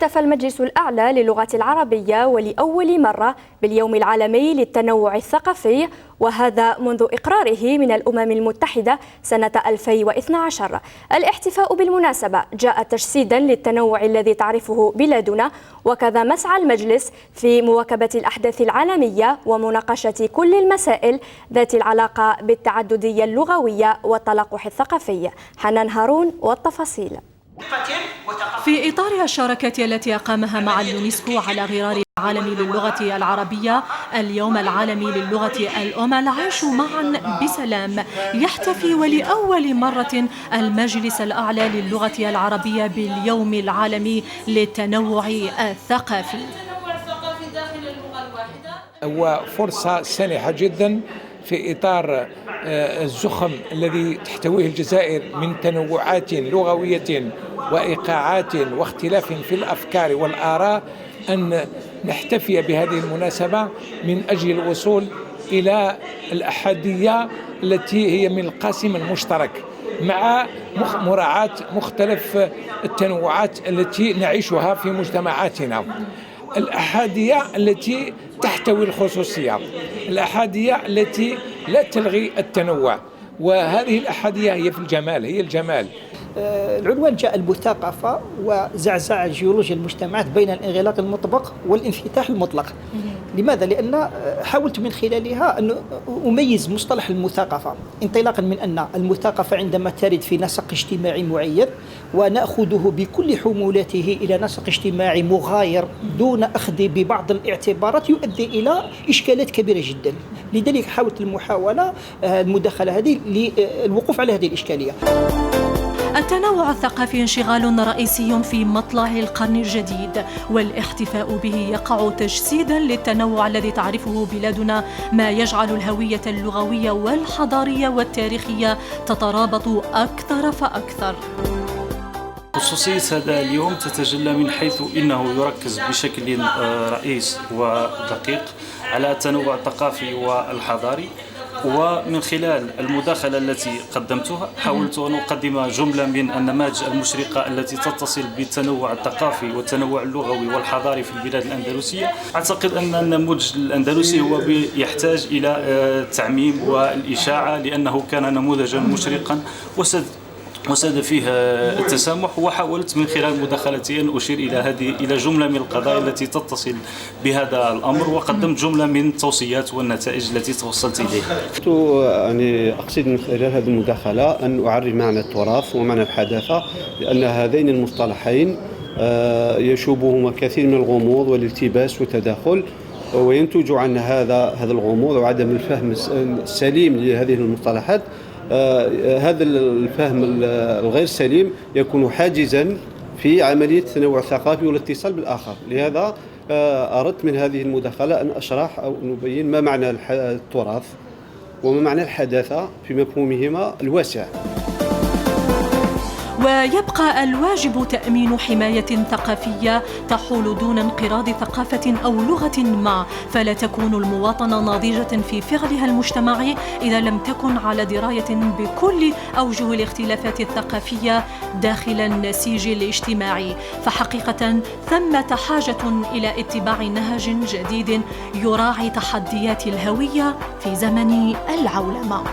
احتفل المجلس الأعلى للغة العربية ولأول مرة باليوم العالمي للتنوع الثقافي، وهذا منذ إقراره من الأمم المتحدة سنة 2012. الاحتفاء بالمناسبة جاء تجسيدا للتنوع الذي تعرفه بلادنا، وكذا مسعى المجلس في مواكبة الأحداث العالمية ومناقشة كل المسائل ذات العلاقة بالتعددية اللغوية والتلاقح الثقافي. حنان هارون والتفاصيل. في إطار الشراكة التي أقامها مع اليونسكو على غرار العالمي للغة العربية، اليوم العالمي للغة الأم العيش معا بسلام، يحتفي ولأول مرة المجلس الأعلى للغة العربية باليوم العالمي للتنوع الثقافي. هو فرصة سانحة جدا في إطار الزخم الذي تحتويه الجزائر من تنوعات لغوية وإيقاعات واختلاف في الأفكار والآراء، أن نحتفي بهذه المناسبة من أجل الوصول إلى الأحادية التي هي من القاسم المشترك، مع مراعاة مختلف التنوعات التي نعيشها في مجتمعاتنا. الأحادية التي تحتوي الخصوصية، الأحادية التي لا تلغي التنوع، وهذه الأحادية هي في الجمال، هي الجمال. العنوان جاء المثاقفة وزعزعة جيولوجيا المجتمعات بين الانغلاق المطبق والانفتاح المطلق. لماذا؟ لأن حاولت من خلالها أن أميز مصطلح المثاقفة، انطلاقا من أن المثاقفة عندما ترد في نسق اجتماعي معين ونأخذه بكل حمولاته إلى نسق اجتماعي مغاير دون أخذ ببعض الاعتبارات يؤدي إلى إشكالات كبيرة جدا. لذلك حاولت المداخلة هذه للوقوف على هذه الإشكالية. التنوع الثقافي انشغال رئيسي في مطلع القرن الجديد، والاحتفاء به يقع تجسيدا للتنوع الذي تعرفه بلادنا، ما يجعل الهوية اللغوية والحضارية والتاريخية تترابط أكثر فأكثر. خصوصية هذا اليوم تتجلى من حيث إنه يركز بشكل رئيس ودقيق على التنوع الثقافي والحضاري، ومن خلال المداخلة التي قدمتها حاولت أن أقدم جملة من النماذج المشرقة التي تتصل بالتنوع الثقافي والتنوع اللغوي والحضاري في البلاد الأندلسية. أعتقد أن النموذج الأندلسي هو يحتاج إلى التعميم والإشاعة، لأنه كان نموذجا مشرقا وساد فيه التسامح، وحاولت من خلال مداخلتي أن أشير إلى جملة من القضايا التي تتصل بهذا الأمر، وقدمت جملة من التوصيات والنتائج التي توصلت إليها. يعني أقصد من خلال هذه المداخلة أن أعرف معنى التراث ومعنى الحداثة، لأن هذين المصطلحين يشوبهما كثير من الغموض والالتباس والتداخل، وينتج عن هذا الغموض وعدم الفهم السليم لهذه المصطلحات. هذا الفهم الغير سليم يكون حاجزا في عملية التنوع الثقافي والاتصال بالآخر. لهذا أردت من هذه المداخلة أن أشرح أو نبين ما معنى التراث وما معنى الحداثة في مفهومهما الواسع. ويبقى الواجب تأمين حماية ثقافية تحول دون انقراض ثقافة أو لغة ما، فلا تكون المواطنة ناضجة في فعلها المجتمعي إذا لم تكن على دراية بكل أوجه الاختلافات الثقافية داخل النسيج الاجتماعي. فحقيقة ثمة حاجة إلى اتباع نهج جديد يراعي تحديات الهوية في زمن العولمة.